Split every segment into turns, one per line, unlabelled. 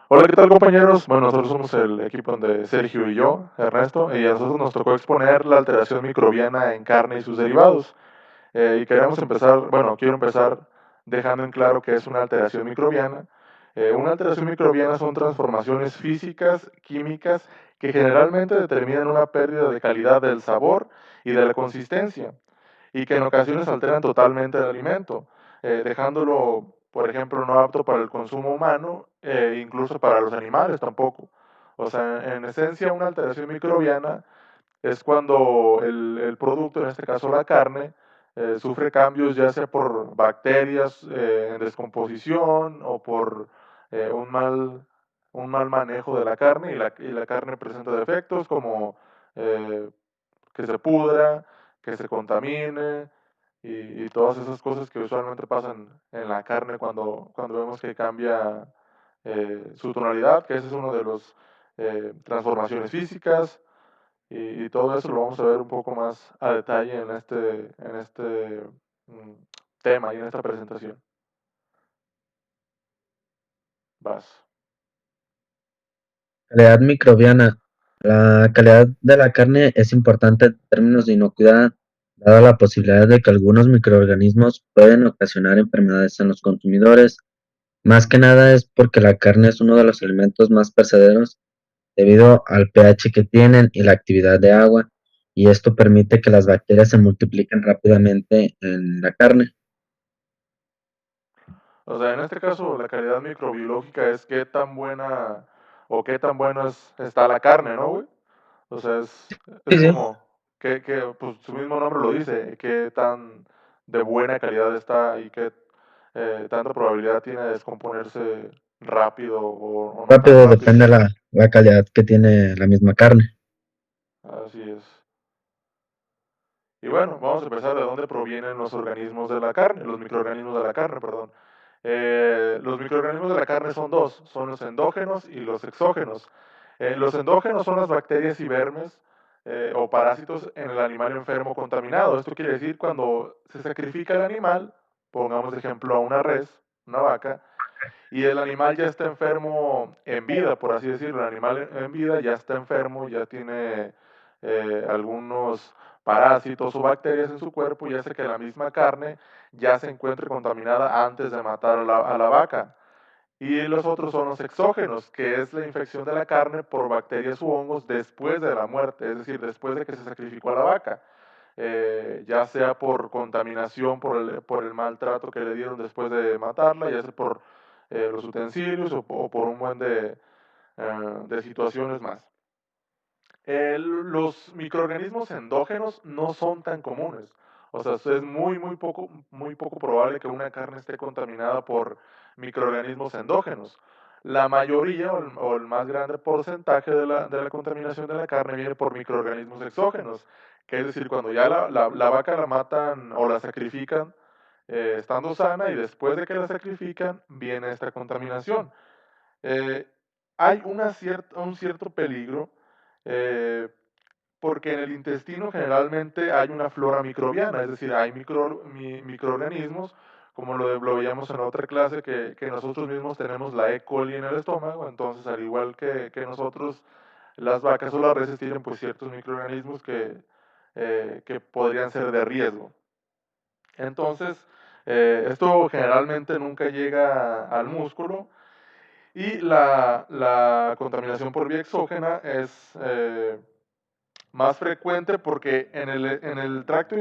Hola, ¿qué tal, compañeros? Bueno, nosotros somos el equipo de Sergio y yo, Ernesto, y a nosotros nos tocó exponer la alteración microbiana en carne y sus derivados. Y queremos empezar, bueno, quiero empezar dejando en claro que es una alteración microbiana. Una alteración microbiana son transformaciones físicas, químicas, que generalmente determinan una pérdida de calidad del sabor y de la consistencia, y que en ocasiones alteran totalmente el alimento, dejándolo, por ejemplo, no apto para el consumo humano, incluso para los animales tampoco. O sea, en esencia, una alteración microbiana es cuando el producto, en este caso la carne, sufre cambios ya sea por bacterias en descomposición o por eh, un, mal, un mal manejo de la carne, y la carne presenta defectos como eh, que se pudra, que se contamine y todas esas cosas que usualmente pasan en la carne cuando vemos que cambia su tonalidad, que ese es uno de los transformaciones físicas, y todo eso lo vamos a ver un poco más a detalle en este mm, tema y en esta presentación. Vas.
Calidad microbiana. La calidad de la carne es importante en términos de inocuidad, dada la posibilidad de que algunos microorganismos pueden ocasionar enfermedades en los consumidores. Más que nada es porque la carne es uno de los alimentos más perecederos debido al pH que tienen y la actividad de agua, y esto permite que las bacterias se multipliquen rápidamente en la carne.
O sea, en este caso, la calidad microbiológica es qué tan buena o qué tan buena está la carne, ¿no, güey? O sea, es
Sí, sí.
como pues su mismo nombre lo dice, qué tan de buena calidad está y qué tanta probabilidad tiene de descomponerse rápido o no tan
Rápido
rápido.
depende de la calidad que tiene la misma carne.
Así es. Y bueno, vamos a empezar de dónde provienen los organismos de la carne, los microorganismos de la carne, perdón. Los microorganismos de la carne son dos, son los endógenos y los exógenos. Los endógenos son las bacterias y vermes o parásitos en el animal enfermo contaminado. Esto quiere decir cuando se sacrifica el animal, pongamos de ejemplo a una res, una vaca, y el animal ya está enfermo en vida, por así decirlo. El animal en vida ya está enfermo, ya tiene algunos parásitos o bacterias en su cuerpo, y hace que la misma carne ya se encuentre contaminada antes de matar a la vaca. Y los otros son los exógenos, que es la infección de la carne por bacterias u hongos después de la muerte, es decir, después de que se sacrificó a la vaca. Ya sea por contaminación, por el maltrato que le dieron después de matarla, ya sea por los utensilios o por un buen de situaciones más. Los microorganismos endógenos no son tan comunes. O sea, es muy poco probable que una carne esté contaminada por microorganismos endógenos. La mayoría o el más grande porcentaje de la contaminación de la carne viene por microorganismos exógenos, que es decir, cuando ya la vaca la matan o la sacrifican estando sana, y después de que la sacrifican viene esta contaminación. Eh, Hay un cierto peligro eh, porque en el intestino generalmente hay una flora microbiana, es decir, hay microorganismos, como lo veíamos en otra clase, que nosotros mismos tenemos la E. coli en el estómago. Entonces, al igual que nosotros, las vacas o las reses tienen pues ciertos microorganismos que podrían ser de riesgo. Entonces, esto generalmente nunca llega al músculo, y la contaminación por vía exógena es más frecuente porque en el tracto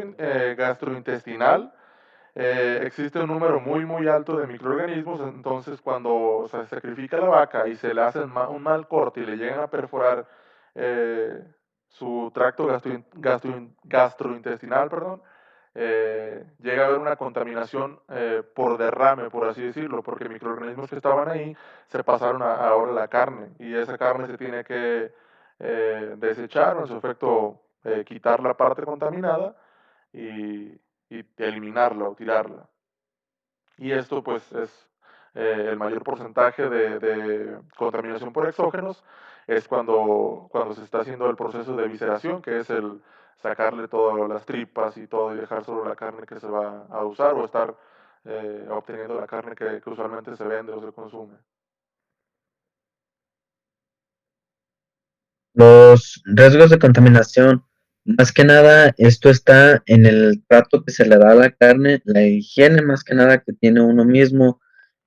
gastrointestinal existe un número muy alto de microorganismos. Entonces, cuando se sacrifica la vaca y se le hace un mal corte y le llegan a perforar eh, su tracto gastrointestinal, perdón, llega a haber una contaminación por derrame, por así decirlo, porque microorganismos que estaban ahí se pasaron ahora a la carne, y esa carne se tiene que desechar, o en su efecto quitar la parte contaminada y, y eliminarla o tirarla. Y esto pues es el mayor porcentaje de contaminación por exógenos, es cuando se está haciendo el proceso de visceración, que es el sacarle todas las tripas y todo y dejar solo la carne que se va a usar, o estar obteniendo la carne que usualmente se vende o se consume.
Los riesgos de contaminación, más que nada, esto está en el trato que se le da a la carne, la higiene más que nada que tiene uno mismo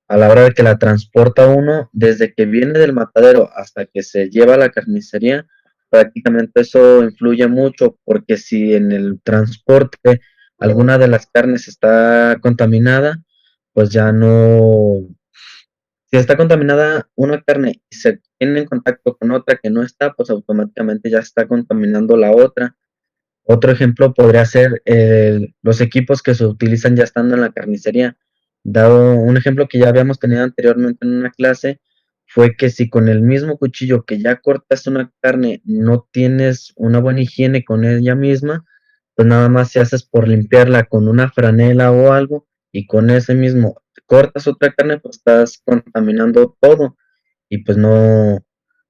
a la hora de que la transporta uno, desde que viene del matadero hasta que se lleva a la carnicería, prácticamente eso influye mucho, porque si en el transporte alguna de las carnes está contaminada, pues ya no, si está contaminada una carne y se tiene en contacto con otra que no está, pues automáticamente ya está contaminando la otra. Otro ejemplo podría ser los equipos que se utilizan ya estando en la carnicería. Dado un ejemplo que ya habíamos tenido anteriormente en una clase, fue que si con el mismo cuchillo que ya cortas una carne no tienes una buena higiene con ella misma, pues nada más si haces por limpiarla con una franela o algo y con ese mismo cortas otra carne, pues estás contaminando todo y pues no,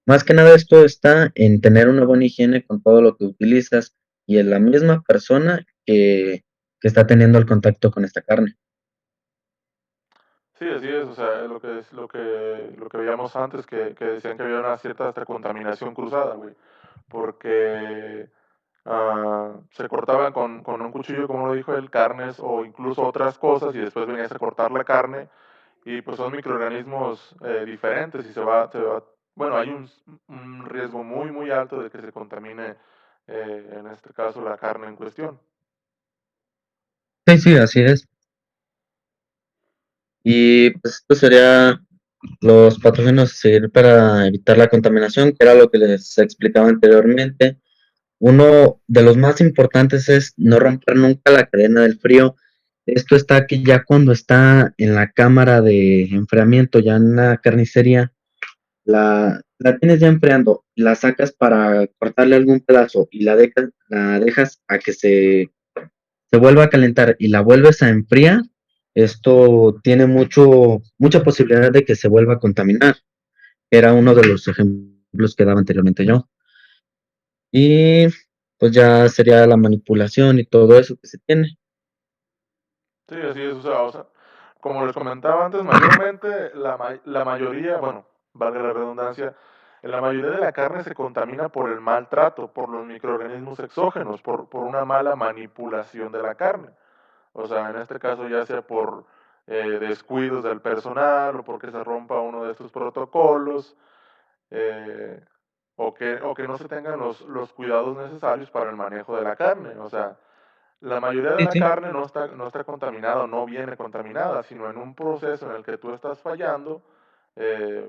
más que nada esto está en tener una buena higiene con todo lo que utilizas y en la misma persona que está teniendo el contacto con esta carne.
Sí, así es, o sea, lo que veíamos antes, que decían que había una cierta hasta contaminación cruzada, güey, porque se cortaban con un cuchillo, como lo dijo él, carnes o incluso otras cosas, y después venías a cortar la carne, y pues son microorganismos diferentes, y bueno, hay un riesgo muy, muy alto de que se contamine, en este caso, la carne en cuestión.
Sí, sí, así es. Y pues esto sería los patógenos a seguir para evitar la contaminación, que era lo que les explicaba anteriormente. Uno de los más importantes es no romper nunca la cadena del frío. Esto está que ya cuando está en la cámara de enfriamiento, ya en la carnicería, la tienes ya enfriando, la sacas para cortarle algún pedazo y la dejas a que se vuelva a calentar y la vuelves a enfriar, esto tiene mucha posibilidad de que se vuelva a contaminar. Era uno de los ejemplos que daba anteriormente yo. Y pues ya sería la manipulación y todo eso que se tiene.
Sí, así es, o sea, como les comentaba antes, mayormente la mayoría, bueno, valga la redundancia, la mayoría de la carne se contamina por el maltrato, por los microorganismos exógenos, por una mala manipulación de la carne. O sea, en este caso ya sea por descuidos del personal o porque se rompa uno de estos protocolos, eh, o que no se tengan los cuidados necesarios para el manejo de la carne. O sea, la mayoría de
Sí,
la
sí.
carne no está contaminada o no viene contaminada, sino en un proceso en el que tú estás fallando,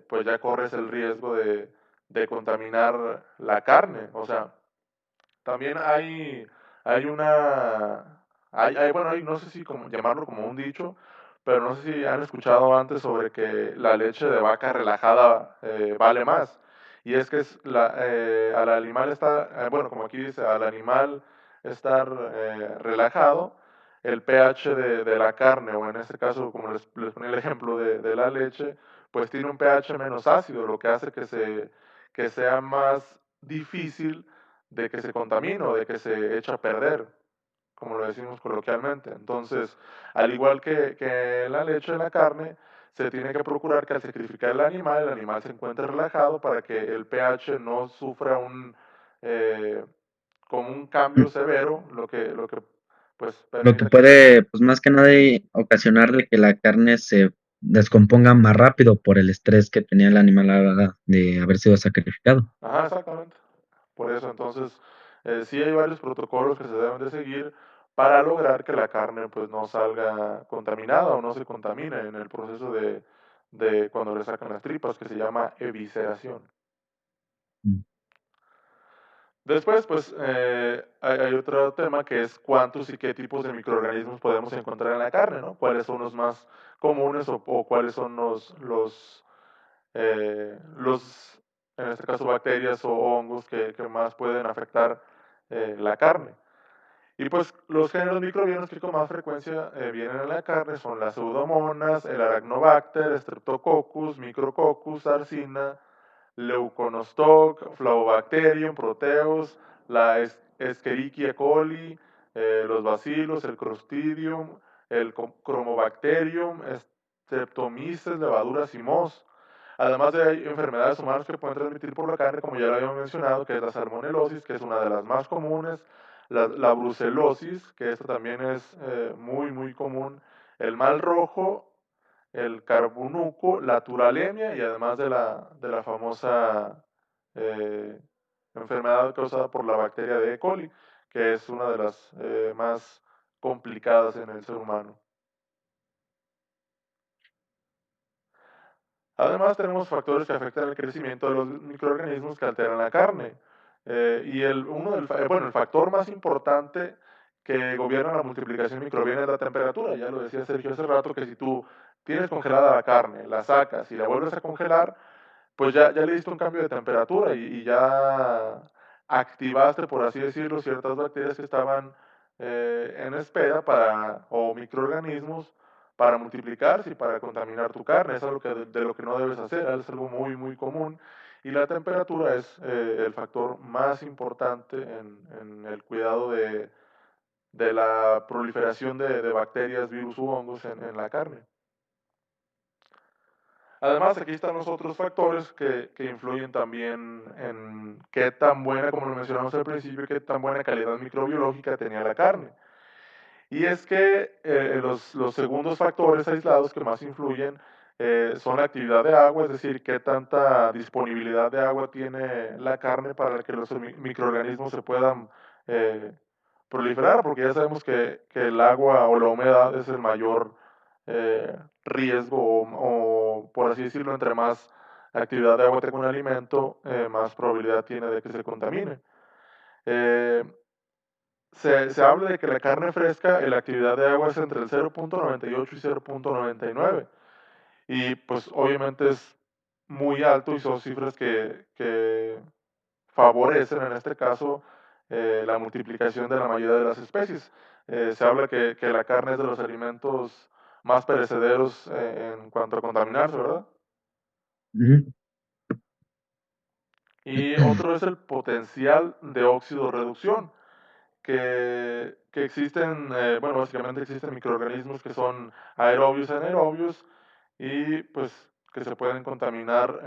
pues ya corres el riesgo de contaminar la carne. O sea, también hay una, bueno, no sé si como, llamarlo como un dicho, pero no sé si han escuchado antes sobre que la leche de vaca relajada vale más. Y es que al animal estar, bueno, como aquí dice, al animal estar relajado, el pH de la carne, o en este caso, como les ponía el ejemplo de la leche, pues tiene un pH menos ácido, lo que hace que sea más difícil de que se contamine o de que se eche a perder, como lo decimos coloquialmente. Entonces, al igual que la leche de la carne, se tiene que procurar que al sacrificar el animal se encuentre relajado para que el pH no sufra eh, como un cambio severo, lo que pues
Lo que
permita que se...
puede, pues más que nada, ocasionar de que la carne se descomponga más rápido por el estrés que tenía el animal a la hora de haber sido sacrificado.
Ajá, exactamente. Por eso, entonces, sí hay varios protocolos que se deben de seguir para lograr que la carne pues no salga contaminada o no se contamine en el proceso de cuando le sacan las tripas, que se llama evisceración.
Mm.
Después, pues, hay otro tema que es cuántos y qué tipos de microorganismos podemos encontrar en la carne, ¿no? ¿Cuáles son los más comunes o cuáles son los, en este caso, bacterias o hongos que más pueden afectar la carne? Y pues los géneros microbianos que con más frecuencia vienen en la carne son las pseudomonas, el arachnobacter, streptococcus, micrococcus, sarcina, leuconostoc, flabobacterium, proteus, la escherichia coli, los bacilos, el clostridium, el cromobacterium, streptomyces, levaduras y moho. Además de hay enfermedades humanas que pueden transmitir por la carne, como ya lo habíamos mencionado, que es la salmonelosis, que es una de las más comunes, la brucelosis, que esta también es muy, muy común, el mal rojo, el carbonuco, la turalemia y además de la famosa eh, enfermedad causada por la bacteria de E. coli, que es una de las más complicadas en el ser humano. Además, tenemos factores que afectan el crecimiento de los microorganismos que alteran la carne. El factor más importante que gobierna la multiplicación microbiana es la temperatura. Ya lo decía Sergio hace rato, que si tú tienes congelada la carne, la sacas y la vuelves a congelar, pues ya le diste un cambio de temperatura y ya activaste, por así decirlo, ciertas bacterias que estaban en espera o microorganismos para multiplicarse y para contaminar tu carne. Es algo de lo que no debes hacer, es algo muy, muy común. Y la temperatura es el factor más importante en el cuidado de la proliferación de bacterias, virus u hongos en la carne. Además, aquí están los otros factores que influyen también en qué tan buena, como lo mencionamos al principio, qué tan buena calidad microbiológica tenía la carne. Y es que los segundos factores aislados que más influyen son la actividad de agua, es decir, qué tanta disponibilidad de agua tiene la carne para que los microorganismos se puedan eh, proliferar, porque ya sabemos que el agua o la humedad es el mayor riesgo por así decirlo, entre más actividad de agua tenga un alimento, más probabilidad tiene de que se contamine. Eh, se habla de que la carne fresca, la actividad de agua es entre el 0.98 y 0.99. Y pues obviamente es muy alto y son cifras que favorecen en este caso la multiplicación de la mayoría de las especies. Se habla que la carne es de los alimentos más perecederos en cuanto a contaminarse, ¿verdad?
Ujú.
Y otro es el potencial de óxido reducción, que existen, básicamente existen microorganismos que son aerobios y anaerobios y pues que se pueden contaminar